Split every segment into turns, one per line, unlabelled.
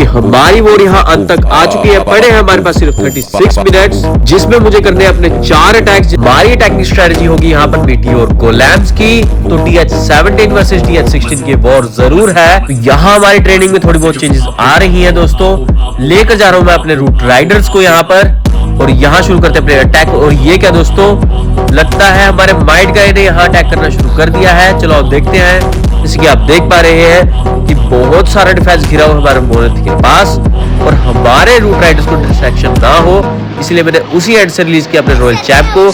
हमारी वॉर यहाँ अंत तक आ चुकी है। पड़े हैं हमारे पास सिर्फ 36 मिनट्स, जिसमें मुझे करने अपने 4 अटैक्स। हमारी अटैकिंग स्ट्रेटजी होगी यहाँ पर मीटियोर गोलेम्स की। तो TH17 वर्सेस TH16 की वॉर जरूर है। तो यहाँ हमारी ट्रेनिंग में थोड़ी बहुत चेंजेस आ रही है दोस्तों। लेकर जा रहा हूँ मैं अपने रूट राइडर्स को यहाँ पर, और यहाँ शुरू करते हैं अपने अटैक। और ये क्या दोस्तों, लगता है हमारे माइट गाय ने यहाँ अटैक करना शुरू कर दिया है। चलो अब देखते हैं। जैसे कि आप देख पा रहे हैं कि बहुत सारा डिफेंस घिरा हुआ हमारे मोनेथ के पास, और हमारे रूट राइडर्स को डिस्ट्रैक्शन ना हो इसलिए मैंने उसी एंड से रिलीज किया अपने रॉयल चैप को।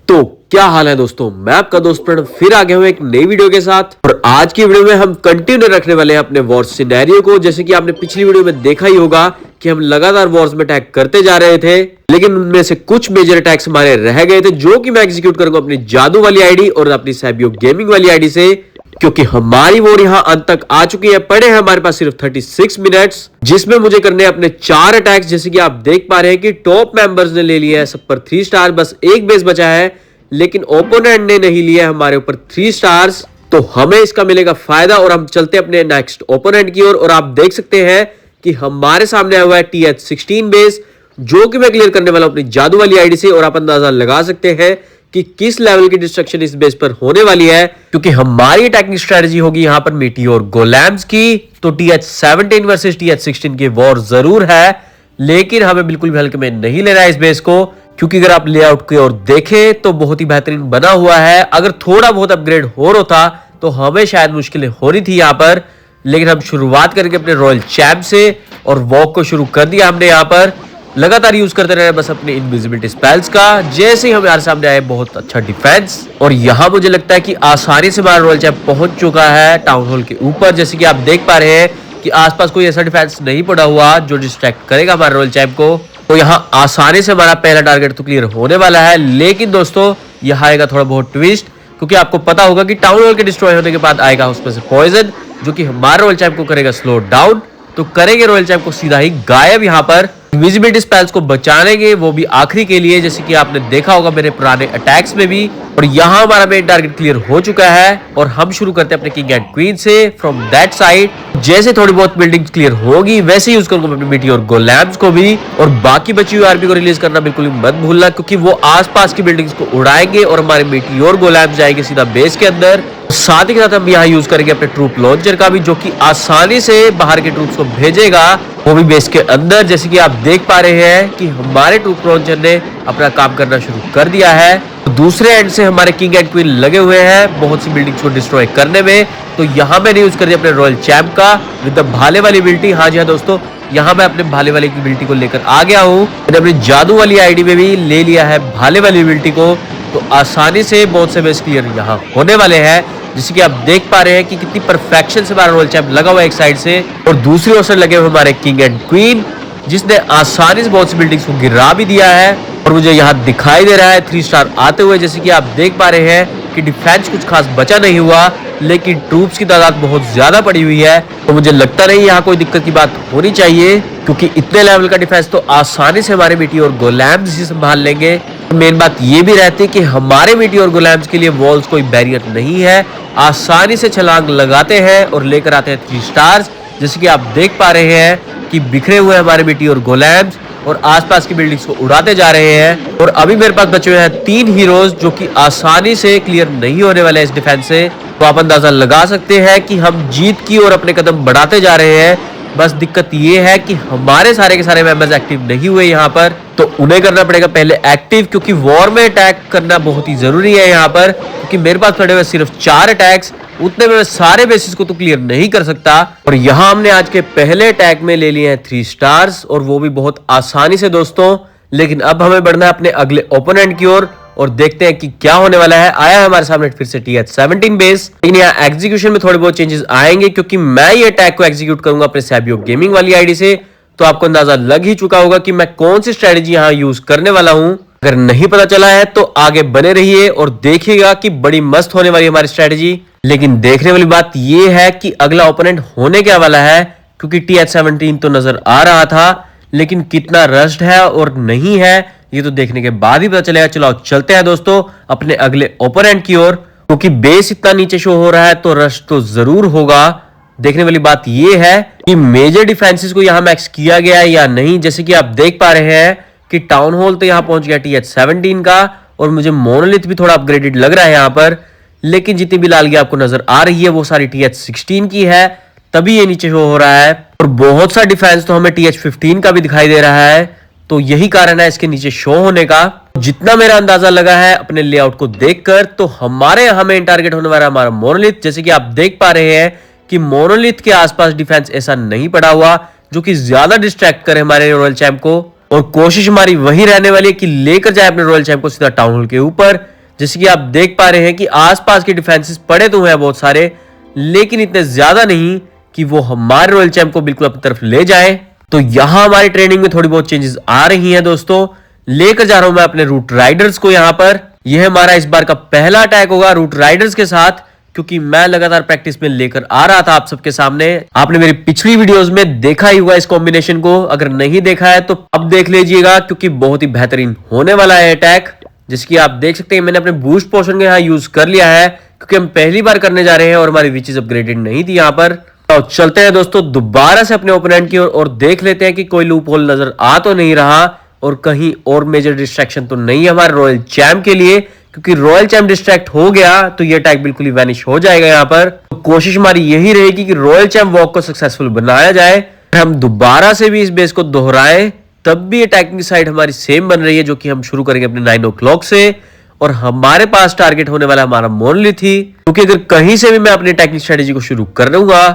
तो क्या हाल है दोस्तों, मैं आपका दोस्त प्रणव फिर आ गया हूं एक नई वीडियो के साथ। और आज की वीडियो में हम कंटिन्यू रखने वाले हैं अपने वॉर सिनेरियो को। जैसे कि आपने पिछली वीडियो में देखा ही होगा कि हम लगातार वॉर्स में अटैक करते जा रहे थे, लेकिन उनमें से कुछ मेजर अटैक्स हमारे रह गए थे, जो कि मैं एग्जीक्यूट करूंगा अपनी जादू वाली आईडी और अपनी सैबियो गेमिंग वाली आईडी से, क्योंकि हमारी वॉर यहाँ अंत तक आ चुकी है। पड़े हैं हमारे पास सिर्फ 36 मिनट्स, जिसमें मुझे करने अपने 4 अटैक्स। जैसे कि आप देख पा रहे हैं कि टॉप मेंबर्स ने ले लिया है सब पर 3 स्टार, बस एक बेस बचा है, लेकिन ओपोनेंट ने नहीं लिया है हमारे ऊपर 3 स्टार्स। तो हमें इसका मिलेगा फायदा, और हम चलते हैं अपने नेक्स्ट ओपोनेंट की ओर। और आप देख सकते हैं कि हमारे सामने आया हुआ है TH16 बेस, जो कि मैं क्लियर करने वाला हूं अपनी जादू वाली आईडी से। और आप अंदाजा लगा सकते हैं कि किस लेवल की डिस्ट्रक्शन इस बेस पर होने वाली है, क्योंकि हमारी अटैकिंग स्ट्रेटजी होगी यहाँ पर मीटियोर गोलेम्स की। तो TH17 वर्सेस TH16 की वॉर जरूर है, लेकिन हमें बिल्कुल भी हल्के में नहीं लेना है इस बेस को, क्योंकि अगर आप लेआउट की ओर देखें तो बहुत ही बेहतरीन बना हुआ है। अगर थोड़ा बहुत अपग्रेड हो रहा था तो हमें शायद मुश्किलें हो रही थी यहाँ पर, लेकिन हम शुरुआत करके अपने रॉयल चैप से और वॉक को शुरू कर दिया हमने यहाँ पर। लगातार यूज करते रहे बस अपने इनविजिबिलिटी स्पेल्स का। जैसे ही हमारे सामने आए बहुत अच्छा डिफेंस, और यहाँ मुझे लगता है कि आसानी से हमारा रॉयल चैप पहुंच चुका है टाउन हॉल के ऊपर। जैसे कि आप देख पा रहे हैं कि आसपास कोई ऐसा डिफेंस नहीं पड़ा हुआ जो डिस्ट्रैक्ट करेगा हमारे रॉयल चैप को। तो यहाँ आसानी से हमारा पहला टारगेट तो क्लियर होने वाला है। लेकिन दोस्तों यहाँ आएगा थोड़ा बहुत ट्विस्ट, क्योंकि आपको पता होगा कि टाउन हॉल के डिस्ट्रॉय होने के बाद आएगा उसमें से पॉइजन, जो कि हमारे रॉयल चैप को करेगा स्लो डाउन। तो करेंगे रॉयल चैप को सीधा ही गायब यहाँ पर। इनविजिबिलिटी स्पेल्स को बचानेंगे, वो भी आखिरी के लिए, जैसे कि आपने देखा होगा मेरे पुराने अटैक्स में भी। और यहाँ हमारा मेन टारगेट क्लियर हो चुका है, और हम शुरू करते हैं अपने किंग एंड क्वीन से फ्रॉम दैट साइड। जैसे थोड़ी बहुत बिल्डिंग्स क्लियर होगी वैसे यूज करूंगा अपने मीटियोर गोलेम्स को भी। और बाकी बची हुई आरपी को रिलीज करना बिल्कुल भी मत भूलना, क्योंकि वो आसपास की बिल्डिंग्स को उड़ाएंगे और हमारे मीटियोर गोलेम्स जाएंगे सीधा बेस के अंदर। साथ ही साथ हम यहाँ यूज करेंगे अपने ट्रूप लॉन्चर का भी, जो कि आसानी से बाहर के ट्रूप्स को भेजेगा, वो भी बेस के अंदर। जैसे कि आप देख पा रहे हैं कि हमारे ट्रूप लॉन्चर ने अपना काम करना शुरू कर दिया है। दूसरे एंड से हमारे किंग एंड क्वीन लगे हुए हैं बहुत सी बिल्डिंग्स को डिस्ट्रॉय करने में। तो यहाँ मैंने यूज कर दिया अपने रॉयल चैम्प का विद द भाले वाली एबिलिटी। हाँ जी हाँ दोस्तों, यहाँ मैं अपने भाले वाली एबिलिटी को लेकर आ गया हूँ। मैंने अपनी जादू वाली आईडी में भी ले लिया है भाले वाली एबिलिटी को। तो आसानी से बहुत से बेस क्लियर यहाँ होने वाले हैं। जैसे कि आप देख पा रहे हैं कि कितनी परफेक्शन से हमारा रॉयल चैम्प लगा हुआ है एक साइड से, और दूसरी ओर से लगे हुए हमारे किंग एंड क्वीन, जिसने आसानी से बहुत सी बिल्डिंग्स को गिरा भी दिया है। और मुझे यहाँ दिखाई दे रहा है 3 स्टार आते हुए। जैसे कि आप देख पा रहे हैं कि डिफेंस कुछ खास बचा नहीं हुआ, लेकिन ट्रूप्स की तादाद बहुत ज्यादा पड़ी हुई है। तो मुझे लगता नहीं यहाँ कोई दिक्कत की बात होनी चाहिए, क्योंकि इतने लेवल का डिफेंस तो आसानी से हमारे मीटियोर गोलेम्स ही संभाल लेंगे। मेन बात ये भी रहती है कि हमारे मीटियोर गोलेम्स के लिए वॉल्स कोई बैरियर नहीं है, आसानी से छलांग लगाते हैं और लेकर आते हैं 3 स्टार्स। जैसे कि आप देख पा रहे हैं कि बिखरे हुए हमारे मीटियोर गोलेम्स और आसपास की बिल्डिंग्स को उड़ाते जा रहे हैं। और अभी मेरे पास बचे हुए हैं 3 हीरोज, जो कि आसानी से क्लियर नहीं होने वाले इस डिफेंस से। तो आप अंदाजा लगा सकते हैं कि हम जीत की ओर अपने कदम बढ़ाते जा रहे हैं। बस दिक्कत ये है कि हमारे सारे के सारे मेंबर्स एक्टिव नहीं हुए यहाँ पर, तो उन्हें करना पड़ेगा पहले एक्टिव, क्योंकि वॉर में अटैक करना बहुत ही जरूरी है यहाँ पर। क्योंकि मेरे पास पड़े हुए सिर्फ 4 अटैक्स, उतने में मैं सारे बेसिस को तो क्लियर नहीं कर सकता। और यहाँ हमने आज के पहले अटैक में ले लिए हैं 3 स्टार्स, और वो भी बहुत आसानी से दोस्तों। लेकिन अब हमें बढ़ना है अपने अगले ओपोनेंट की ओर, और देखते हैं कि क्या होने वाला है। आया है हमारे सामने फिर से TH17 बेस, लेकिन यहाँ एग्जीक्यूशन में थोड़े बहुत चेंजेस आएंगे, क्योंकि मैं ये अटैक को एग्जीक्यूट करूंगा अपने सैबियो गेमिंग वाली आईडी से। तो आपको अंदाजा लग ही चुका होगा कि मैं कौन सी स्ट्रेटेजी यहाँ यूज करने वाला हूँ। अगर नहीं पता चला है तो आगे बने रहिए और देखिएगा कि बड़ी मस्त होने वाली हमारी स्ट्रेटेजी। लेकिन देखने वाली बात यह है कि अगला ओपोनेंट होने क्या वाला है, क्योंकि TH17 तो नजर आ रहा था, लेकिन कितना रश्ड है और नहीं है ये तो देखने के बाद ही पता चलेगा। चलो चलते हैं दोस्तों अपने अगले ओपोनेंट की ओर, क्योंकि बेस इतना नीचे शो हो रहा है तो रश तो जरूर होगा। देखने वाली बात यह है कि मेजर डिफेंसेस को यहां मैक्स किया गया है या नहीं। जैसे कि आप देख पा रहे हैं कि टाउन हॉल तो यहां पहुंच गया TH17 का, और मुझे मोनोलिथ भी थोड़ा अपग्रेडेड लग रहा है यहां पर, लेकिन जितनी भी लालगी आपको नजर आ रही है वो सारी TH16 की है, तभी ये नीचे शो हो रहा है। और बहुत सा डिफेंस तो हमें TH15 का भी दिखाई दे रहा है, तो यही कारण है इसके नीचे शो होने का। जितना मेरा अंदाजा लगा है अपने लेआउट को देखकर, तो हमारे यहां मेन टारगेट होने वाला हमारा मोनोलिथ। जैसे कि आप देख पा रहे हैं कि मोनोलिथ के आसपास डिफेंस ऐसा नहीं पड़ा हुआ जो कि ज्यादा डिस्ट्रैक्ट करे हमारे रॉयल चैंप को, और कोशिश हमारी वही रहने वाली है कि लेकर जाए अपने रॉयल चैंप को सीधा टाउन हॉल के ऊपर। जैसे कि आप देख पा रहे हैं कि आसपास के डिफेंसेस पड़े तो हैं बहुत सारे, लेकिन इतने ज्यादा नहीं कि वो हमारे रॉयल चैंप को बिल्कुल अपनी तरफ ले जाए। तो यहां हमारी ट्रेनिंग में थोड़ी बहुत चेंजेस आ रही हैं दोस्तों। लेकर जा रहा हूं मैं अपने रूट राइडर्स को यहां पर। यह हमारा इस बार का पहला अटैक होगा रूट राइडर्स के साथ, क्योंकि मैं लगातार प्रैक्टिस में लेकर आ रहा था आप सबके सामने। आपने मेरी पिछली वीडियोस में देखा ही होगा इस कॉम्बिनेशन को, अगर नहीं देखा है तो अब देख लीजिएगा, क्योंकि बहुत ही बेहतरीन होने वाला है अटैक। जिसकी आप देख सकते हैं मैंने अपने बूस्ट पोशन को यहाँ यूज कर लिया है, क्योंकि हम पहली बार करने जा रहे हैं और हमारी विचेस अपग्रेडेड नहीं थी यहाँ पर। तो चलते हैं दोस्तों दोबारा से अपने ओपोनेंट की ओर और देख लेते हैं कि कोई लूप होल नजर आ तो नहीं रहा और कहीं और मेजर डिस्ट्रैक्शन तो नहीं है हमारे रॉयल चैंप के लिए, क्योंकि रॉयल चैंप डिस्ट्रैक्ट हो गया तो ये अटैक बिल्कुल ही वैनिश हो जाएगा यहाँ पर। तो कोशिश हमारी यही रहेगी कि रॉयल चैंप वॉक को सक्सेसफुल बनाया जाए। हम दोबारा से भी इस बेस को दोहराएं, तब भी अटैकिंग साइड हमारी सेम बन रही है, जो कि हम शुरू करेंगे अपने 9 o'clock से। और हमारे पास टारगेट होने वाला हमारा मोनोलिथ ही, क्योंकि अगर कहीं से भी मैं अपनी अटैकिंग स्ट्रेटेजी को शुरू कर दूंगा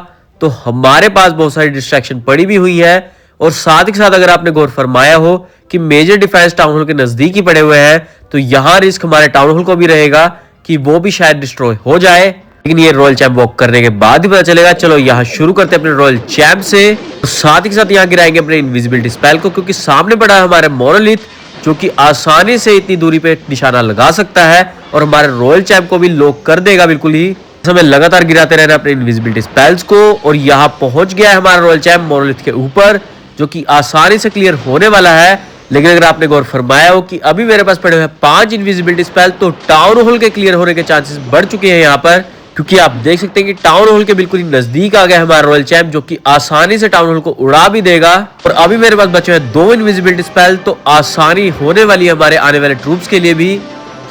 तो हमारे पास बहुत सारी डिस्ट्रैक्शन पड़ी भी हुई है। और साथ ही साथ अगर आपने गौर फरमाया हो कि मेजर डिफेंस टाउन हॉल के नजदीक ही पड़े हुए हैं, तो यहां रिस्क हमारे टाउन हॉल को भी रहेगा कि वो भी शायद डिस्ट्रॉय हो जाए। लेकिन ये रॉयल चैंप वॉक करने के बाद ही पता चलेगा। चलो यहाँ शुरू करते हैं अपने रॉयल चैंप से, और साथ ही साथ यहाँ गिराएंगे अपने इनविजिबिलिटी स्पेल को, क्योंकि सामने पड़ा है हमारे मोनोलिथ, जो कि आसानी से इतनी दूरी पे निशाना लगा सकता है और हमारे रॉयल चैंप को भी लॉक कर देगा बिल्कुल ही। हमें लगातार गिराते रहना अपने इनविजिबिलिटी स्पेल्स को, और यहाँ पहुंच गया है हमारा रॉयल चैंप मोनोलिथ के ऊपर, जो कि आसानी से क्लियर होने वाला है। लेकिन अगर आपने गौर फरमाया हो कि अभी मेरे पास पड़े हुए 5 इनविजिबिलिटी स्पेल, तो टाउन हॉल के क्लियर होने के चांसेस बढ़ चुके हैं यहाँ पर, क्योंकि आप देख सकते हैं कि टाउन हॉल के बिल्कुल ही नजदीक आ गया है हमारा रॉयल चैंप, जो कि आसानी से टाउन हॉल को उड़ा भी देगा। और अभी मेरे पास बचे हैं 2 इनविजिबिलिटी स्पेल, तो आसानी होने वाली है हमारे आने वाले ट्रूप्स के लिए भी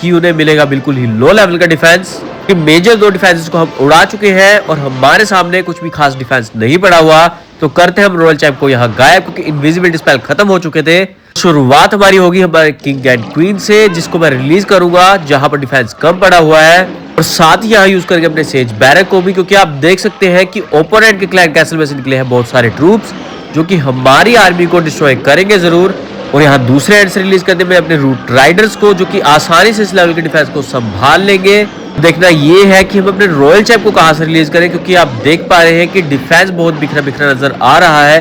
कि उन्हें मिलेगा बिल्कुल ही लो लेवल का डिफेंस। कि मेजर 2 डिफेंसेस को हम उड़ा चुके हैं और हमारे सामने कुछ भी खास डिफेंस नहीं पड़ा हुआ, तो करते हम रॉयल चैंप को यहाँ गायब, क्योंकि इनविजिबिलिटी स्पेल खत्म हो चुके थे। शुरुआत हमारी होगी हमारे किंग एंड क्वीन से, जिसको मैं रिलीज करूंगा जहां पर डिफेंस कम पड़ा हुआ है, और साथ ही यहाँ यूज करके अपने सेज बैरक को भी, क्योंकि आप देख सकते हैं कि ओपोनेंट के क्लैन कैसल में से निकले हैं बहुत सारे ट्रूप्स जो कि हमारी आर्मी को डिस्ट्रॉय करेंगे जरूर। और यहाँ दूसरे एंड से रिलीज करते हैं अपने रूट राइडर्स को, जो कि आसानी से इस लेवल के डिफेंस को संभाल लेंगे। देखना ये है कि हम अपने रॉयल चैंप को कहां से रिलीज करें, क्योंकि आप देख पा रहे हैं कि डिफेंस बहुत बिखरा बिखरा नजर आ रहा है,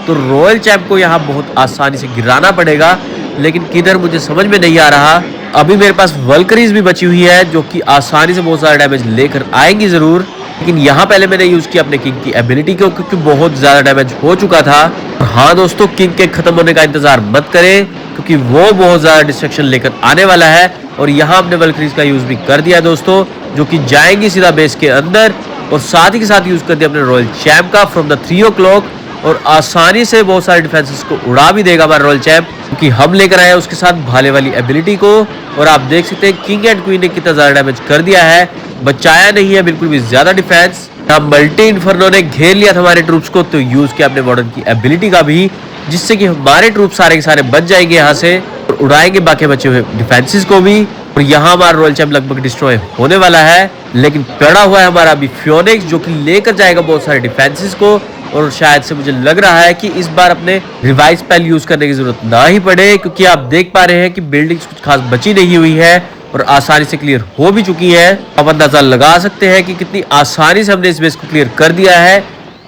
तो रॉयल चैंप को यहाँ बहुत आसानी से गिराना पड़ेगा, लेकिन किधर मुझे समझ में नहीं आ रहा। अभी मेरे पास वल्करीज भी बची हुई है, जो कि आसानी से बहुत सारा डैमेज लेकर आएंगी जरूर, लेकिन यहाँ पहले मैंने यूज किया अपने किंग की एबिलिटी को, क्योंकि बहुत ज्यादा डैमेज हो चुका था। और हाँ दोस्तों, किंग के खत्म होने का इंतजार मत करें, क्योंकि वो बहुत ज्यादा डिस्ट्रक्शन लेकर आने वाला है। और यहाँ अपने वल्करीज का यूज भी कर दिया दोस्तों, जो कि जाएंगी सीधा बेस के अंदर, और साथ ही के साथ यूज कर दिया अपने रॉयल चैंप का फ्रॉम द 3 o'clock, और आसानी से बहुत सारे डिफेंसेस को उड़ा भी देगा हमारा रॉयल चैंप, क्योंकि हम लेकर आए उसके साथ भाले वाली एबिलिटी को। और आप देख सकते हैं किंग एंड क्वीन ने कितना ज्यादा डैमेज कर दिया है, बचाया नहीं है बिल्कुल भी ज्यादा डिफेंस। मल्टी इन्फर्नो ने घेर लिया था हमारे ट्रूप्स को, तो यूज किया अपने वार्डन की एबिलिटी का भी, जिससे कि हमारे ट्रूप सारे के सारे बच जाएंगे यहाँ से और उड़ाएंगे बाकी बचे हुए डिफेंसेस को भी। और यहाँ हमारा रॉयल चैंप लगभग डिस्ट्रॉय होने वाला है, लेकिन पड़ा हुआ है हमारा अभी फ्योनिक्स, जो कि लेकर जाएगा बहुत सारे डिफेंसेस को। और शायद से मुझे लग रहा है कि इस बार अपने रिवाइज स्पेल यूज करने की जरूरत ना ही पड़े, क्योंकि आप देख पा रहे हैं कि बिल्डिंग्स कुछ खास बची नहीं हुई है और आसानी से क्लियर हो भी चुकी है। आप अंदाजा लगा सकते हैं कि कितनी आसानी से हमने इस बेस को क्लियर कर दिया है।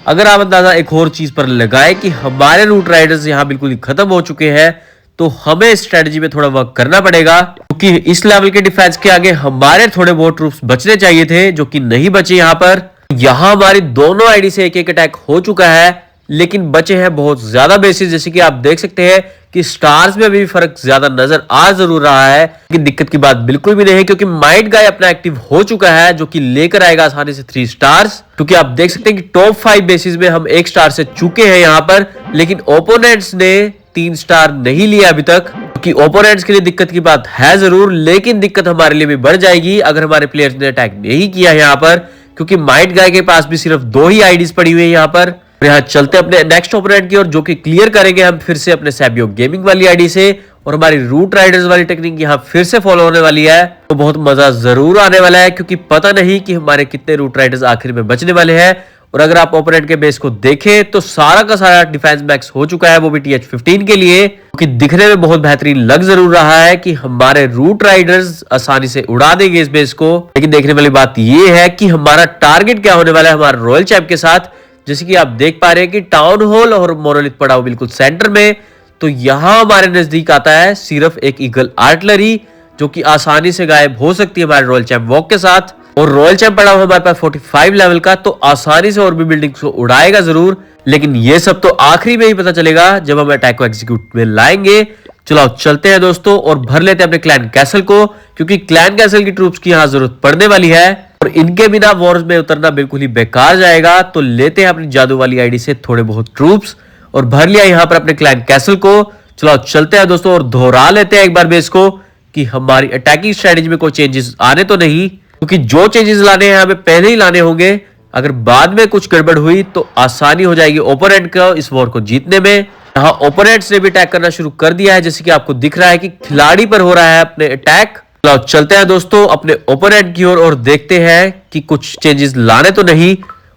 अगर आप अंदाजा एक और चीज पर लगाए कि हमारे रूट राइडर्स यहाँ बिल्कुल ही खत्म हो चुके हैं, तो हमें स्ट्रेटजी में थोड़ा वर्क करना पड़ेगा, क्योंकि इस लेवल के डिफेंस के आगे हमारे थोड़े बहुत ट्रूप्स बचने चाहिए थे, जो कि नहीं बचे यहाँ पर। यहाँ हमारी दोनों आईडी से एक एक अटैक हो चुका है, लेकिन बचे हैं बहुत ज्यादा बेसिस। जैसे कि आप देख सकते हैं कि स्टार्स में अभी फर्क ज्यादा नजर आ जरूर रहा है, लेकिन दिक्कत की बात बिल्कुल भी नहीं है क्योंकि माइट गाय अपना एक्टिव हो चुका है, जो कि लेकर आएगा आसानी से 3 स्टार्स। क्योंकि आप देख सकते हैं कि टॉप 5 बेसिस में हम 1 स्टार से चुके हैं यहाँ पर, लेकिन ओपोनेंट्स ने 3 स्टार नहीं लिया अभी तक। क्योंकि ओपोनेंट्स के लिए दिक्कत की बात है जरूर, लेकिन दिक्कत हमारे लिए भी बढ़ जाएगी अगर हमारे प्लेयर्स ने अटैक नहीं किया यहाँ पर, क्योंकि माइट गाय के पास भी सिर्फ 2 ही आईडीज पड़ी हुई है यहाँ पर। यहाँ चलते अपने नेक्स्ट ओपोनेंट की ओर, जो कि क्लियर करेंगे हम फिर से अपने सैबियो गेमिंग वाली आईडी से, और हमारी रूट राइडर्स वाली टेक्निक यहाँ फिर से फॉलो होने वाली है। तो बहुत मजा जरूर आने वाला है, क्योंकि पता नहीं कि हमारे कितने रूट राइडर्स आखिर में बचने वाले हैं। और अगर आप ओपोनेंट के बेस को देखें तो सारा का सारा डिफेंस मैक्स हो चुका है, वो भी TH15 के लिए, क्योंकि दिखने में बहुत बेहतरीन लग जरूर रहा है कि हमारे रूट राइडर्स आसानी से उड़ा देंगे इस बेस को। लेकिन देखने वाली बात यह है कि हमारा टारगेट क्या होने वाला है हमारे रॉयल चैंप के साथ। जैसे कि आप देख पा रहे हैं कि टाउन हॉल और मोनोलिथ पड़ा हुआ बिल्कुल सेंटर में, तो यहां हमारे नजदीक आता है सिर्फ एक ईगल आर्टिलरी, जो कि आसानी से गायब हो सकती है हमारे रॉयल चैंप वॉक के साथ। और रॉयल चैंप पड़ा हुआ हमारे पास 45 लेवल का, तो आसानी से और भी बिल्डिंग्स को उड़ाएगा जरूर। लेकिन ये सब तो आखिरी में ही पता चलेगा जब हम अटैक को एग्जीक्यूट में लाएंगे। चलो चलते हैं दोस्तों और भर लेते हैं अपने क्लैन कैसल को, क्योंकि क्लैन कैसल की ट्रूप्स की यहाँ जरूरत पड़ने वाली है और इनके बिना वॉर्स में उतरना बिल्कुल ही बेकार जाएगा। तो लेते हैं अपनी जादू वाली आईडी से थोड़े बहुत ट्रूप्स और भर लिया यहाँ पर अपने क्लैन कैसल को। चलो चलते हैं दोस्तों और दोहरा लेते हैं एक बार बेस को कि हमारी अटैकिंग स्ट्रेटेजी में कोई चेंजेस आने तो नहीं, क्योंकि जो चेंजेस लाने हैं हमें पहले ही लाने होंगे। अगर बाद में कुछ गड़बड़ हुई तो आसानी हो जाएगी ओपोनेंट को इस वॉर को जीतने में। यहाँ ओपोनेंट्स ने भी अटैक करना शुरू कर दिया है, जैसे कि आपको दिख रहा है कि खिलाड़ी पर हो रहा है अपने अटैक। चलो चलते हैं दोस्तों अपने ओपोनेंट की ओर और देखते हैं कि कुछ चेंजेस लाने तो नहीं,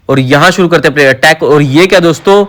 और यहाँ शुरू करते हैं अपने अटैक। और ये क्या दोस्तों,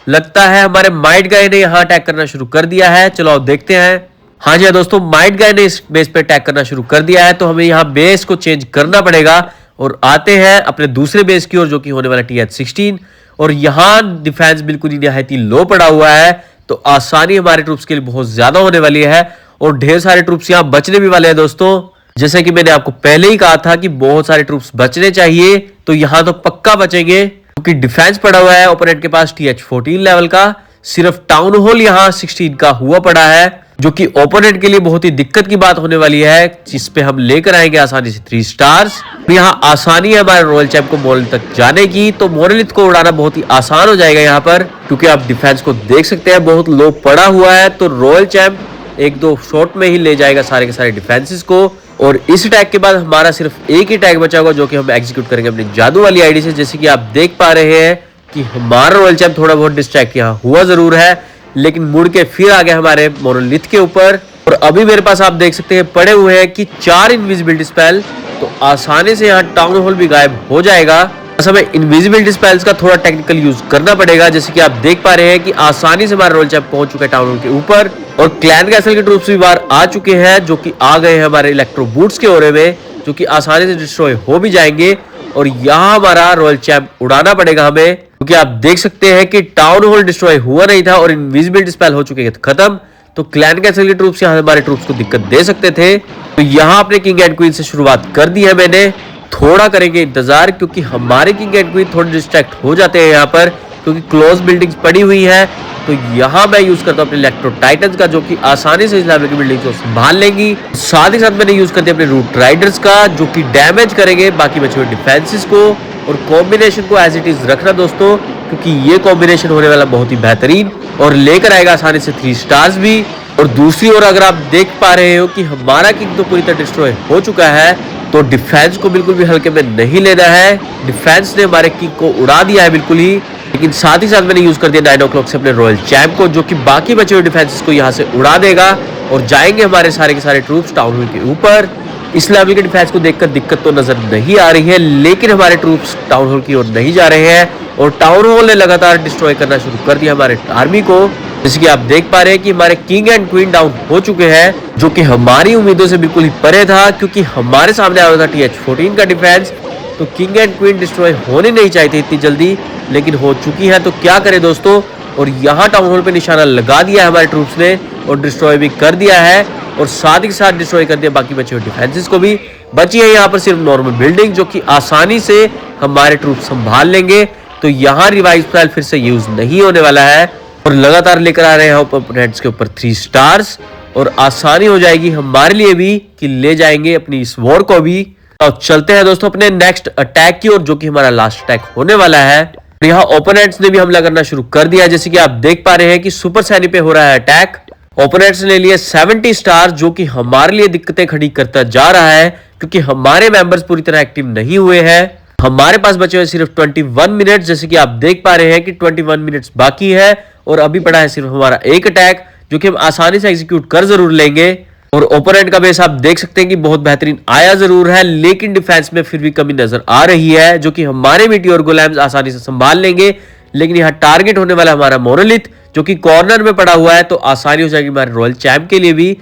लगता है हमारे माइट गाय ने यहाँ अटैक करना शुरू कर दिया है। चलो अब देखते हैं। हाँ जी दोस्तों, माइट गाय ने इस बेस पे अटैक करना शुरू कर दिया है, तो हमें यहाँ बेस को चेंज करना पड़ेगा और आते हैं अपने दूसरे बेस की ओर, जो कि होने वाला TH16। और यहाँ डिफेंस बिल्कुल ही निहायती लो पड़ा हुआ है, तो आसानी हमारे ट्रूप्स के लिए बहुत ज्यादा होने वाली है और ढेर सारे ट्रूप्स यहाँ बचने भी वाले हैं दोस्तों। जैसे कि मैंने आपको पहले ही कहा था कि बहुत सारे ट्रूप्स बचने चाहिए, तो यहाँ तो पक्का बचेंगे, क्योंकि डिफेंस पड़ा हुआ है ओपोनेंट के पास TH14 लेवल का। सिर्फ टाउन हॉल यहाँ 16 का हुआ पड़ा है, जो कि ओपोनेंट के लिए बहुत ही दिक्कत की बात होने वाली है, जिस पे हम लेकर आएंगे आसानी से 3 स्टार्स। यहाँ आसानी है हमारे रॉयल चैंप को मोनोलिथ तक जाने की, तो मोनोलिथ को उड़ाना बहुत ही आसान हो जाएगा यहाँ पर, क्योंकि आप डिफेंस को देख सकते हैं बहुत लो पड़ा हुआ है। तो रॉयल चैंप 1-2 शॉट में ही ले जाएगा सारे के सारे डिफेंसेस को। और इस अटैक के बाद हमारा सिर्फ एक ही अटैक बचा होगा, जो कि हम एग्जीक्यूट करेंगे अपनी जादू वाली आईडी से। जैसे कि आप देख पा रहे हैं कि हमारा रॉयल चैंप थोड़ा बहुत डिस्ट्रैक्ट यहाँ हुआ जरूर है, लेकिन मुड़ के फिर आ गया हमारे मोनोलिथ के ऊपर। और अभी मेरे पास आप देख सकते हैं पड़े हुए हैं कि 4 इनविजिबिलिटी स्पेल, तो आसानी से यहाँ टाउन हॉल भी गायब हो जाएगा। बस हमें इनविजिबिलिटी स्पेल्स का थोड़ा टेक्निकल यूज करना पड़ेगा। जैसे कि आप देख पा रहे हैं कि आसानी से हमारा रॉयल चैंप पहुंच चुका है टाउन हॉल के ऊपर, और क्लैन कैसल के ट्रूप्स भी बाहर आ चुके हैं, जो कि आ गए हैं हमारे इलेक्ट्रो बूट्स के ओरे में, जो कि आसानी से डिस्ट्रॉय हो भी जाएंगे। और यहाँ हमारा रॉयल चैंप उड़ाना पड़ेगा हमें, क्योंकि आप देख सकते हैं कि टाउन हॉल डिस्ट्रॉय हुआ नहीं था और इनविजिबिलिटी स्पेल हो चुके हैं खत्म। तो क्लैन कैसल के ट्रूप्स यहाँ हमारे ट्रूप्स को दिक्कत दे सकते थे। तो यहाँ अपने किंग एंड क्वीन से शुरुआत कर दी है मैंने, थोड़ा करेंगे इंतजार, क्योंकि हमारे किंग एंड क्वीन थोड़े डिस्ट्रैक्ट हो जाते हैं यहाँ पर, क्योंकि क्लोज बिल्डिंग्स पड़ी हुई है। तो यहाँ मैं यूज करता हूँ अपने इलेक्ट्रो टाइटन्स का, जो कि आसानी से इस लेवल की बिल्डिंग को संभाल लेंगी। साथ ही साथ मैंने यूज करते अपने रूट राइडर्स का, जो कि डैमेज करेंगे बाकी बचे हुए डिफेंसेस को। और कॉम्बिनेशन को एज इट इज रखना दोस्तों, क्योंकि ये कॉम्बिनेशन होने वाला बहुत ही बेहतरीन और लेकर आएगा आसानी से 3 स्टार्स भी। और दूसरी ओर अगर आप देख पा रहे हो कि हमारा किंग तो पूरी तरह डिस्ट्रॉय हो चुका है, तो डिफेंस को बिल्कुल भी हल्के में नहीं लेना है। डिफेंस ने हमारे किंग को उड़ा दिया है बिल्कुल ही, लेकिन साथ ही साथ मैंने यूज कर दिया 9 o'clock से अपने रॉयल चैंप को, जो कि बाकी बचे हुए डिफेंसेस को यहाँ से उड़ा देगा और जाएंगे हमारे सारे के सारे ट्रूप्स टाउन हॉल के ऊपर। इस लेवल के डिफेंस को देखकर दिक्कत तो नजर नहीं आ रही है, लेकिन हमारे ट्रूप्स टाउन हॉल की ओर नहीं जा रहे हैं और टाउन हॉल ने लगातार डिस्ट्रॉय करना शुरू कर दिया हमारे आर्मी को। जैसे कि आप देख पा रहे हैं कि हमारे किंग एंड क्वीन डाउन हो चुके हैं, जो कि हमारी उम्मीदों से बिल्कुल ही परे था, क्योंकि हमारे सामने आया था TH14 का डिफेंस। तो किंग एंड क्वीन डिस्ट्रॉय होनी नहीं चाहिए थी इतनी जल्दी, लेकिन हो चुकी है। तो क्या करें दोस्तों, और यहाँ टाउन हॉल पे निशाना लगा दिया है हमारे ट्रूप्स ने और डिस्ट्रॉय भी कर दिया है, और साथ ही साथ डिस्ट्रॉय कर दिया बाकी बचे हुए डिफेंसेस को भी। बची है यहाँ पर सिर्फ नॉर्मल बिल्डिंग, जो कि आसानी से हमारे ट्रूप्स संभाल लेंगे। तो यहाँ रिवाइव स्पेल फिर से यूज नहीं होने वाला है और लगातार लेकर आ रहे हैं ओपोनेंट्स के ऊपर 3 स्टार्स और आसानी हो जाएगी हमारे लिए भी कि ले जाएंगे अपनी इस वॉर को भी। तो चलते हैं दोस्तों अपने नेक्स्ट अटैक की ओर, जो कि हमारा लास्ट अटैक होने वाला है। यहाँ ओपोनेंट्स ने भी हमला करना शुरू कर दिया, जैसे कि आप देख पा रहे हैं कि सुपर सैनी पे हो रहा है अटैक। ओपोनेंट्स ने लिए 70 स्टार, जो कि हमारे लिए दिक्कतें खड़ी करता जा रहा है क्योंकि हमारे मेंबर्स पूरी तरह एक्टिव नहीं हुए हैं। हमारे पास बचे हुए सिर्फ 21 मिनट, जैसे कि आप देख पा रहे हैं कि 21 मिनट्स बाकी है और अभी पड़ा है सिर्फ हमारा एक अटैक, जो कि हम आसानी से एग्जीक्यूट कर जरूर लेंगे। और ओपोनेंट का बेस आप देख सकते हैं कि बहुत बेहतरीन आया जरूर है, लेकिन डिफेंस में फिर भी कमी नजर आ रही है, जो कि हमारे मीटियोर गोलेम्स आसानी से संभाल लेंगे। लेकिन यहाँ टारगेट होने वाला हमारा मोनोलिथ, जो कि कॉर्नर में पड़ा हुआ है, तो आसानी हो जाएगी हमारे रॉयल चैंप के लिए भी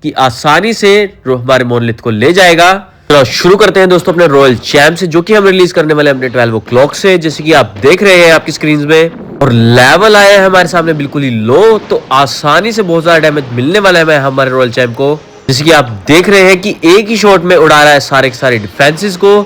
कि आसानी से हमारे मोनोलिथ को ले जाएगा। तो शुरू करते हैं दोस्तों अपने रॉयल चैंप से, जो कि हम रिलीज करने वाले अपने 12 o'clock से, जैसे कि आप देख रहे हैं आपकी स्क्रीन में। और लेवल आया है हमारे सामने बिल्कुल ही लो, तो आसानी से बहुत ज्यादा डैमेज मिलने वाला है हमारे रॉयल चैंप को, जैसे कि आप देख रहे हैं कि एक ही शॉट में उड़ा रहा है सारे के सारे डिफेंसेस को।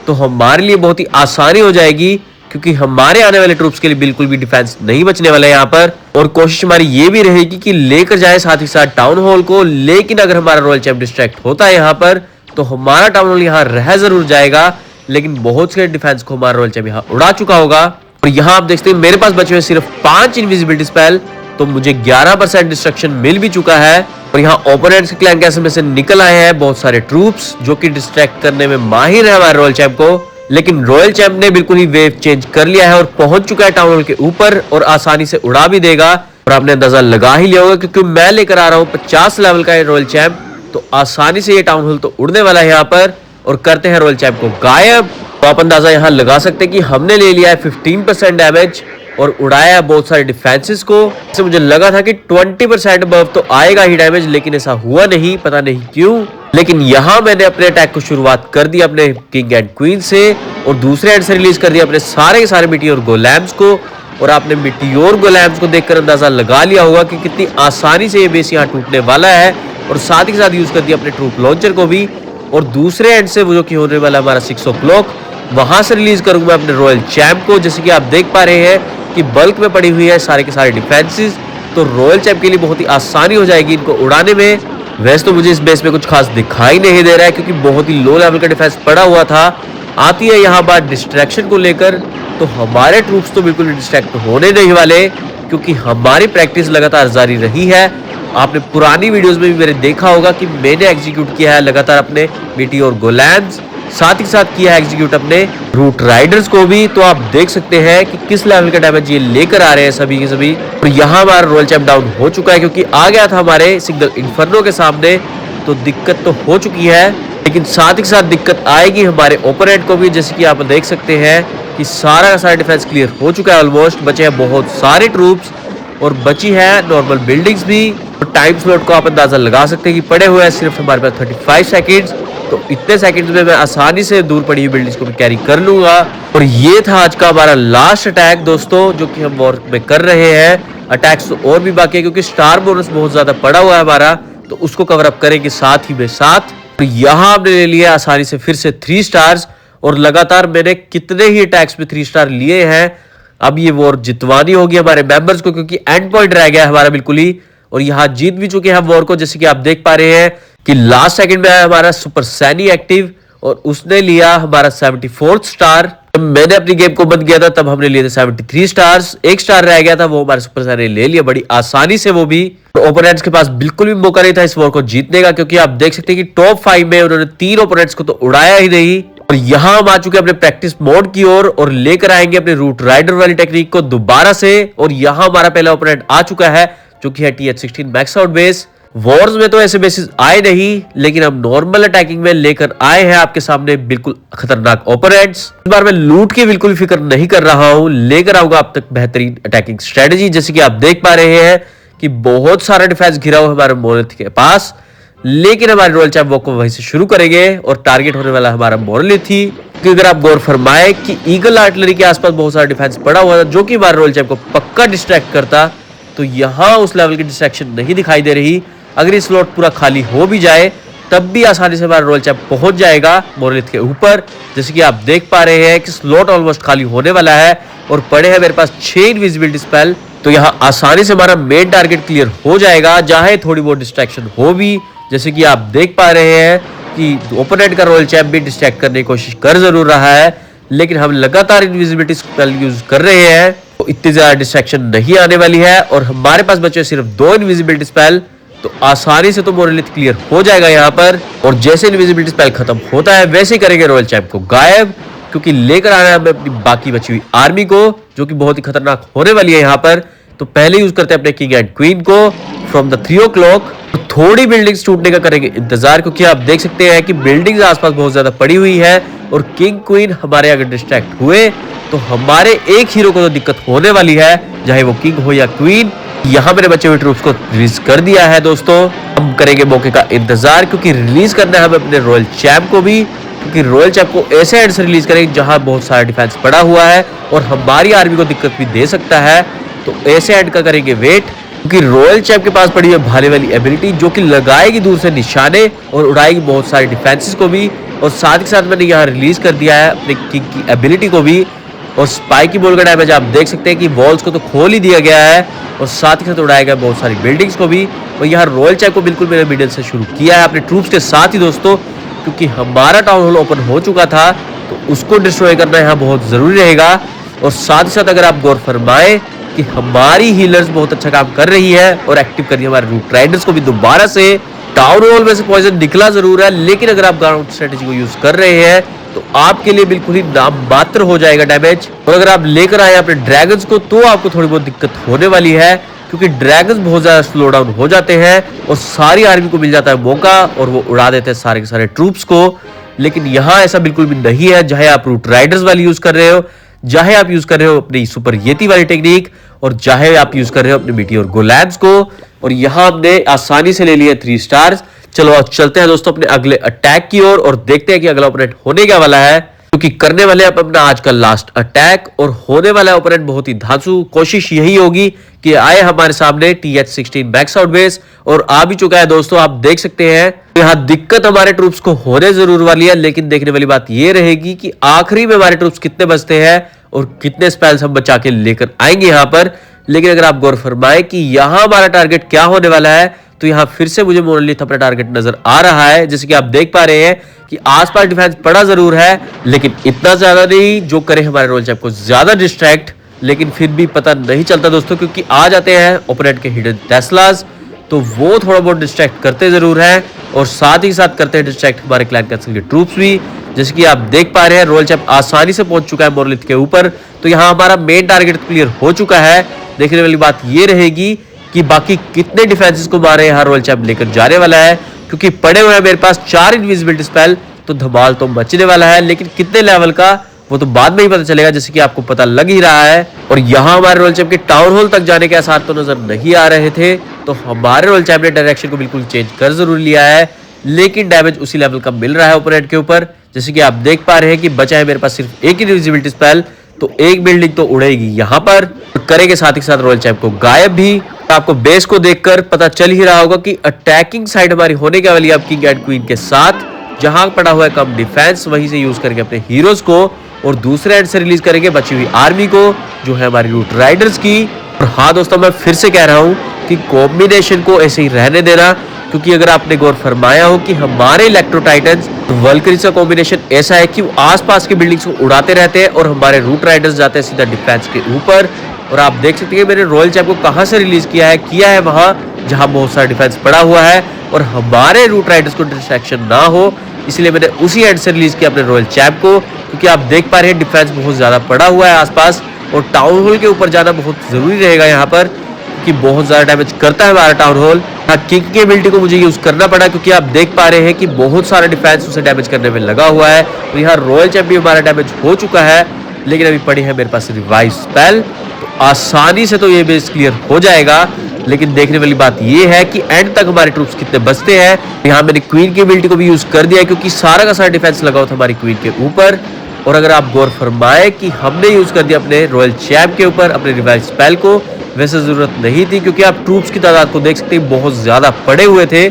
तो हमारे लिए बहुत ही आसानी हो जाएगी क्योंकि हमारे आने वाले ट्रूप्स के लिए बिल्कुल भी डिफेंस नहीं बचने वाला है यहाँ पर। और कोशिश हमारी ये भी रहेगी कि लेकर जाए साथ ही साथ टाउन हॉल को, लेकिन अगर हमारा रॉयल चैंप डिस्ट्रैक्ट होता है यहाँ पर तो हमारा टाउन हॉल यहाँ रह जरूर जाएगा, लेकिन बहुत से डिफेंस को हमारा रॉयल चैंप यहाँ उड़ा चुका होगा। और यहाँ आप देखते हैं मेरे पास बचे हुए सिर्फ 5 इनविजिबिलिटी स्पेल, तो मुझे 11% डिस्ट्रक्शन मिल भी चुका है। और यहाँ ओपोनेंट्स के क्लैन कैसल में से निकल आए हैं बहुत सारे ट्रूप्स, जो कि डिस्ट्रैक्ट करने में माहिर है हमारे रॉयल चैंप को। लेकिन रॉयल चैंप ने बिल्कुल ही वेव चेंज कर लिया है और पहुंच चुका है टाउन हॉल के ऊपर और आसानी से उड़ा भी देगा। और आपने अंदाजा लगा ही लिया होगा क्योंकि मैं लेकर आ रहा हूँ 50 लेवल का रॉयल चैंप, तो आसानी से ये टाउन हॉल तो उड़ने वाला है यहाँ पर। और करते हैं रॉयल चैंप को गायब। तो आप अंदाजा यहाँ लगा सकते हैं कि हमने ले लिया है 15% डैमेज और उड़ाया है बहुत सारे डिफेंसेस को। इससे मुझे लगा था कि 20% अबव तो आएगा ही डैमेज, लेकिन ऐसा हुआ नहीं, पता नहीं क्यों। लेकिन यहाँ मैंने अपने अटैक को शुरुआत कर दी अपने किंग एंड क्वीन से और दूसरे एंड से रिलीज कर दिया अपने सारे के सारे मिटियोर गोलेम्स को। और आपने मिटियोर गोलेम्स को देखकर अंदाजा लगा लिया होगा कि कितनी आसानी से ये बेस यहाँ टूटने वाला है। और साथ ही साथ यूज कर दिया अपने ट्रूप लॉन्चर को भी। और दूसरे एंड से वो जो कि होने वाला हमारा 6 o'clock, वहां से रिलीज करूंगा मैं अपने रॉयल चैंप को, जैसे कि आप देख पा रहे हैं कि बल्क में पड़ी हुई है सारे के सारे डिफेंसेस। तो रॉयल चैंप के लिए बहुत ही आसानी हो जाएगी इनको उड़ाने में। वैसे तो मुझे इस बेस में कुछ खास दिखाई नहीं दे रहा है क्योंकि बहुत ही लो लेवल का डिफेंस पड़ा हुआ था। आती है यहाँ बात डिस्ट्रैक्शन को लेकर, तो हमारे ट्रूप्स तो बिल्कुल डिस्ट्रैक्ट होने नहीं वाले क्योंकि हमारी प्रैक्टिस लगातार जारी रही है। आपने पुरानी वीडियोस में भी मेरे देखा होगा कि मैंने एग्जीक्यूट किया है लगातार अपने मिटियोर गोलेम्स, साथ ही साथ किया है एग्जीक्यूट अपने रूट राइडर्स को भी। तो आप देख सकते हैं कि किस लेवल का डैमेज ये लेकर आ रहे हैं सभी के सभी। और यहाँ हमारा रॉयल चैंप डाउन हो चुका है क्योंकि आ गया था हमारे सिंगल इन्फर्नो के सामने, तो दिक्कत तो हो चुकी है। लेकिन साथ ही साथ दिक्कत आएगी हमारे ओपोनेंट को भी, जैसे कि आप देख सकते हैं कि सारा का सारा डिफेंस क्लियर हो चुका है ऑलमोस्ट। बचे हैं बहुत सारे ट्रूप्स और बची है नॉर्मल बिल्डिंग्स भी। और टाइम स्लॉट को आप अंदाजा लगा सकते हैं कि पड़े हुए हैं सिर्फ हमारे पास 35 सेकेंड्स, तो इतने सेकंड्स में मैं आसानी से दूर पड़ी हुई बिल्डिंग्स को भी कैरी कर लूंगा। और ये था आज का हमारा लास्ट अटैक दोस्तों, जो कि हम वॉर में कर रहे हैं। अटैक्स तो और भी बाकी है क्योंकि स्टार बोनस बहुत ज्यादा पड़ा हुआ है हमारा, तो उसको कवर अप करेंगे साथ ही में साथ। तो यहाँ हमने ले लिया आसानी से फिर से 3 स्टार्स और लगातार मैंने कितने ही अटैक्स में 3 स्टार लिए हैं। अब ये वॉर जितवानी होगी हमारे मेंबर्स को क्योंकि एंड पॉइंट रह गया है हमारा बिल्कुल ही। और यहाँ जीत भी चुके हैं वॉर को, जैसे कि आप देख पा रहे हैं कि लास्ट सेकंड में आया हमारा सुपर सैनी एक्टिव और उसने लिया हमारा 74th स्टार। जब मैंने अपनी गेम को बंद किया था तब हमने लिए थे 73 स्टार्स, 1 स्टार रह गया था, वो हमारे सुपर सैनी ले लिया बड़ी आसानी से वो भी। ओपोनेंट्स के पास बिल्कुल भी मौका नहीं था इस वॉर को जीतने का क्योंकि आप देख सकते हैं कि टॉप 5 में उन्होंने 3 ओपोनेंट्स को तो उड़ाया ही नहीं। और यहाँ हम आ चुके हैं अपने प्रैक्टिस मोड की ओर और लेकर आएंगे अपने रूट राइडर वाली टेक्निक को दोबारा से। और यहाँ हमारा पहला ओपोनेंट आ चुका है जो कि है TH16 max out base. Wars में तो ऐसे बेसिस आए नहीं, लेकिन अब नॉर्मल अटैकिंग में लेकर आए हैं आपके सामने बिल्कुल खतरनाक ओपोनेंट्स। इस बार मैं लूट की बिल्कुल फिक्र नहीं कर रहा हूं, लेकर आऊंगा अब तक बेहतरीन अटैकिंग स्ट्रेटजी। जैसे कि आप देख पा रहे हैं कि बहुत सारा डिफेंस घिरा हुआ हमारे मोनोलिथ के पास, लेकिन हमारे रॉयल चैंप वॉक को वहीं से शुरू करेंगे और टारगेट होने वाला हमारा मोनोलिथ ही। क्योंकि अगर आप गौर फरमाए कि ईगल आर्टिलरी के आसपास बहुत सारा डिफेंस पड़ा हुआ था जो कि हमारे रॉयल चैंप को पक्का डिस्ट्रैक्ट करता, तो यहाँ उस लेवल की डिस्ट्रैक्शन नहीं दिखाई दे रही। अगर ये स्लॉट पूरा खाली हो भी जाए तब भी आसानी से हमारा रॉयल चैंप पहुंच जाएगा मोनोलिथ के ऊपर। जैसे कि आप देख पा रहे हैं कि स्लॉट ऑलमोस्ट खाली होने वाला है और पड़े हैं मेरे पास 6 इनविजिबिलिटी स्पेल। तो यहाँ आसानी से हमारा मेन टारगेट क्लियर हो जाएगा, चाहे थोड़ी बहुत डिस्ट्रैक्शन हो भी। जैसे कि आप देख पा रहे हैं कि ओपोनेंट का रॉयल चैंप भी डिस्ट्रैक्ट करने की कोशिश कर जरूर रहा है, लेकिन हम लगातार इनविजिबिलिटी स्पेल यूज कर रहे हैं तो इतनी ज्यादा डिस्ट्रैक्शन नहीं आने वाली है। और हमारे पास बचे सिर्फ 2 इनविजिबिलिटी स्पेल, तो आसानी से तो मोरलिथ क्लियर हो जाएगा यहाँ पर। और जैसे इनविजिबिलिटी स्पेल खत्म होता है वैसे ही करेंगे रॉयल चैंप को गायब, क्योंकि लेकर आना है हमें अपनी बाकी बची हुई आर्मी को, जो कि बहुत ही खतरनाक होने वाली है यहाँ पर। तो पहले यूज करते हैं अपने किंग एंड क्वीन को फ्रॉम द 3 o'clock। तो थोड़ी बिल्डिंग्स टूटने का करेंगे इंतजार, क्योंकि आप देख सकते हैं कि बिल्डिंग्स आसपास बहुत ज्यादा पड़ी हुई है और किंग क्वीन हमारे अगर डिस्ट्रैक्ट हुए तो हमारे एक हीरो को तो दिक्कत होने वाली है, चाहे वो किंग हो या क्वीन। यहाँ मैंने बचे हुए ट्रूप्स को रिलीज कर दिया है दोस्तों। हम करेंगे मौके का इंतजार, क्योंकि रिलीज करना है हमें अपने रॉयल चैंप को भी, क्योंकि रॉयल चैंप को ऐसे एंड से रिलीज करेंगे जहां बहुत सारा डिफेंस पड़ा हुआ है और हमारी आर्मी को दिक्कत भी दे सकता है। तो ऐसे एंड का करेंगे वेट, क्योंकि रॉयल चैंप के पास पड़ी है भाले वाली एबिलिटी, जो कि लगाएगी दूर से निशाने और उड़ाएगी बहुत सारे डिफेंसेस को भी। और साथ ही साथ मैंने यहाँ रिलीज कर दिया है अपने किंग की एबिलिटी को भी। और स्पाइकी बॉल का डैमेज आप देख सकते हैं कि वॉल्स को तो खोल ही दिया गया है और साथ ही साथ उड़ाया गया बहुत सारी बिल्डिंग्स को भी। और यहाँ रॉयल चैंप को बिल्कुल मैंने मिडल से शुरू किया है अपने ट्रूप्स के साथ ही दोस्तों, क्योंकि हमारा टाउन हॉल ओपन हो चुका था तो उसको डिस्ट्रॉय करना यहाँ बहुत जरूरी रहेगा। और साथ ही साथ अगर आप गौर फरमाए कि हमारी हीलर्स बहुत अच्छा काम कर रही है और एक्टिव कर रही है हमारे रूट राइडर्स को भी दोबारा से। टाउन हॉल में से पॉइजन निकला जरूर है, लेकिन अगर आप ग्राउंड स्ट्रेटेजी को यूज कर रहे हैं तो आपके लिए बिल्कुल ही नाम मात्र हो जाएगा डैमेज। और अगर आप लेकर आए अपने ड्रैगन्स को तो आपको थोड़ी बहुत दिक्कत होने वाली है, क्योंकि ड्रैगन्स बहुत ज्यादा स्लो डाउन हो जाते हैं और सारी आर्मी को मिल जाता है मौका और वो उड़ा देते हैं सारे के सारे ट्रूप्स को। लेकिन यहाँ ऐसा बिल्कुल भी नहीं है, चाहे आप रूट राइडर्स वाली यूज कर रहे हो, चाहे आप यूज कर रहे हो अपनी सुपर येती वाली टेक्निक, और चाहे आप यूज कर रहे हो अपने मीटियोर गोलैब्स को। और यहाँ हमने आसानी से ले लिया 3 स्टार्स। चलो अब चलते हैं दोस्तों अपने अगले अटैक की ओर और देखते हैं कि अगला ओपोनेंट होने क्या वाला है, क्योंकि करने वाले हैं अपना आज का लास्ट अटैक। और होने वाला ओपोनेंट बहुत ही धांसू। कोशिश यही होगी कि आए हमारे सामने TH-16 मैक्स आउट बेस, और आ भी चुका है दोस्तों, आप देख सकते हैं। यहाँ दिक्कत हमारे ट्रूप्स को होने जरूर वाली है, लेकिन देखने वाली बात यह रहेगी कि आखिरी में हमारे ट्रूप्स कितने बचते हैं और कितने स्पेल्स हम बचा के लेकर आएंगे यहाँ पर। लेकिन अगर आप गौर फरमाए कि यहाँ हमारा टारगेट क्या होने वाला है, तो यहाँ फिर से मुझे मोरलिथ अपना टारगेट नजर आ रहा है। जैसे कि आप देख पा रहे हैं कि आसपास डिफेंस पड़ा जरूर है, लेकिन इतना ज्यादा नहीं जो करे हमारे रॉयल चैंप को ज्यादा डिस्ट्रैक्ट। लेकिन फिर भी पता नहीं चलता दोस्तों, क्योंकि आ जाते हैं ओपोनेंट के हिडन टेस्लास, तो वो थोड़ा बहुत डिस्ट्रैक्ट करते जरूर है और साथ ही साथ करते हैं डिस्ट्रैक्ट हमारे क्लैन कैसल के ट्रूप्स भी। जैसे कि आप देख पा रहे हैं रॉयल चैंप आसानी से पहुंच चुका है मोरलिथ के ऊपर। तो यहाँ हमारा मेन टारगेट क्लियर हो चुका है। देखने वाली बात ये रहेगी कि बाकी कितने डिफेंसेस को मारे यहाँ रॉयल चैंप लेकर जाने वाला है, क्योंकि पड़े हुए हैं मेरे पास 4 इनविजिबिलिटी स्पेल, तो धमाल तो बचने वाला है। लेकिन कितने लेवल का वो तो बाद में ही पता चलेगा, जैसे कि आपको पता लग ही रहा है। और यहाँ हमारे रॉयल चैंप के टाउन हॉल तक जाने के आसार तो नजर नहीं आ रहे थे, तो हमारे रॉयल चैंप ने डायरेक्शन को बिल्कुल चेंज कर जरूर लिया है, लेकिन डैमेज उसी लेवल का मिल रहा है ओपोनेंट के ऊपर। जैसे कि आप देख पा रहे हैं कि बचा है मेरे पास सिर्फ एक इनविजिबिलिटी स्पेल, तो एक बिल्डिंग तो उड़ेगी यहाँ पर, करेंगे साथ ही साथ रॉयल चैंप को गायब भी। आपको बेस को देखकर पता चल ही रहा होगा कि अटैकिंग साइड हमारी होने के वाली है अब किंग एंड क्वीन के साथ। जहां पड़ा हुआ है कम डिफेंस, वहीं से यूज करेंगे अपने हीरोज को और दूसरे एंड से रिलीज करेंगे बची हुई आर्मी को, जो है हमारी रूट राइडर्स की। और हाँ दोस्तों, मैं फिर से कह रहा हूं कि कॉम्बिनेशन को ऐसे ही रहने देना, क्योंकि अगर आपने गौर फरमाया हो कि हमारे इलेक्ट्रो टाइटन्स वल्करीज का कॉम्बिनेशन ऐसा है कि वो आसपास की बिल्डिंग्स को उड़ाते रहते हैं और हमारे रूट राइडर्स जाते हैं सीधा डिफेंस के ऊपर। और आप देख सकते हैं मैंने रॉयल चैंप को कहां से रिलीज किया है वहां जहां बहुत सारा डिफेंस पड़ा हुआ है और हमारे रूट राइडर्स को डिस्ट्रैक्शन ना हो, इसलिए मैंने उसी एंड से रिलीज किया अपने रॉयल चैंप को। क्योंकि आप देख पा रहे हैं डिफेंस बहुत ज्यादा पड़ा हुआ है आसपास और टाउन हॉल के ऊपर जाना बहुत जरूरी रहेगा यहाँ पर, कि बहुत ज्यादा डैमेज करता है हमारा टाउन हॉल। किंग की एबिलिटी को मुझे यूज करना पड़ा, क्योंकि आप देख पा रहे हैं कि बहुत सारा डिफेंस उसे डैमेज करने में लगा हुआ है। तो यहाँ रॉयल चैंप भी हमारा डैमेज हो चुका है, लेकिन अभी पड़ी है मेरे पास रिवाइव स्पेल, तो आसानी से तो ये बेस क्लियर हो जाएगा। लेकिन देखने वाली बात ये है कि एंड तक हमारे ट्रूप्स कितने बचते हैं। यहाँ मैंने क्वीन की एबिलिटी को भी यूज कर दिया, क्योंकि सारा का सारा डिफेंस लगा हुआ था हमारी क्वीन के ऊपर। और अगर आप गौर फरमाए कि हमने यूज कर दिया अपने रॉयल चैंप के ऊपर अपने रिवाइव स्पेल को, वैसे जरूरत नहीं थी, क्योंकि आप ट्रूप्स की तादाद को देख सकते हैं बहुत ज्यादा पड़े हुए थे।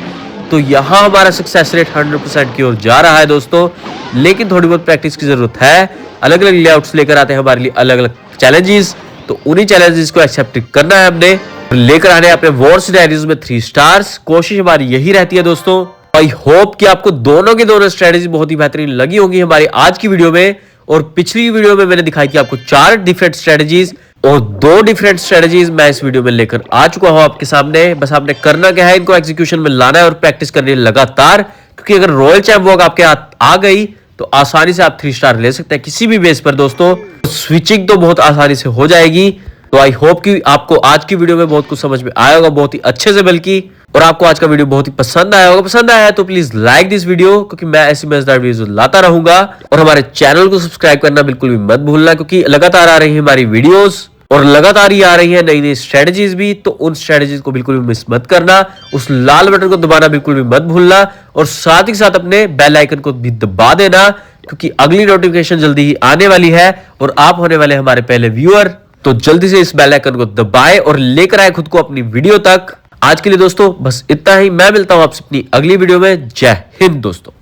तो यहाँ हमारा सक्सेस रेट 100% की ओर जा रहा है दोस्तों, लेकिन थोड़ी बहुत प्रैक्टिस की जरूरत है। अलग अलग लेआउट्स लेकर आते हैं हमारे लिए अलग अलग चैलेंजेस, तो उन्हीं चैलेंजेस को एक्सेप्ट करना है हमने, लेकर आने अपने वॉर सिनेरियोज में 3 स्टार्स। कोशिश हमारी यही रहती है दोस्तों। आई होप कि आपको दोनों की दोनों स्ट्रेटेजी बहुत ही बेहतरीन लगी होंगी हमारी आज की वीडियो में। और पिछली वीडियो में मैंने दिखाई थी आपको 4 डिफरेंट स्ट्रेटेजीज और 2 डिफरेंट स्ट्रेटेजीज मैं इस वीडियो में लेकर आ चुका हूं आपके सामने। बस आपने करना क्या है, इनको एग्जीक्यूशन में लाना है और प्रैक्टिस करनी है लगातार, क्योंकि अगर रॉयल चैंप वॉक आपके हाथ आ गई तो आसानी से आप 3 स्टार ले सकते हैं किसी भी बेस पर दोस्तों। स्विचिंग तो बहुत आसानी से हो जाएगी। तो आई होप कि आपको आज की वीडियो में बहुत कुछ समझ में आया होगा, बहुत ही अच्छे से बल्कि, और आपको आज का वीडियो बहुत ही पसंद आया होगा। पसंद आया है तो प्लीज लाइक दिस वीडियो, क्योंकि मैं ऐसी मजेदार वीडियोस लाता रहूंगा। और हमारे चैनल को सब्सक्राइब करना बिल्कुल भी मत भूलना, क्योंकि लगातार आ रही है हमारी वीडियोस और लगातार ही आ रही है नई नई स्ट्रेटेजीज भी। तो उन स्ट्रेटेजीज को बिल्कुल भी मिस मत करना, उस लाल बटन को दबाना बिल्कुल भी मत भूलना, और साथ ही साथ अपने बेल आइकन को भी दबा देना, क्योंकि अगली नोटिफिकेशन जल्दी ही आने वाली है और आप होने वाले हमारे पहले व्यूअर। तो जल्दी से इस बेल आइकन को दबाएं और लेकर आए खुद को अपनी वीडियो तक। आज के लिए दोस्तों बस इतना ही। मैं मिलता हूं आपसे अपनी अगली वीडियो में। जय हिंद दोस्तों।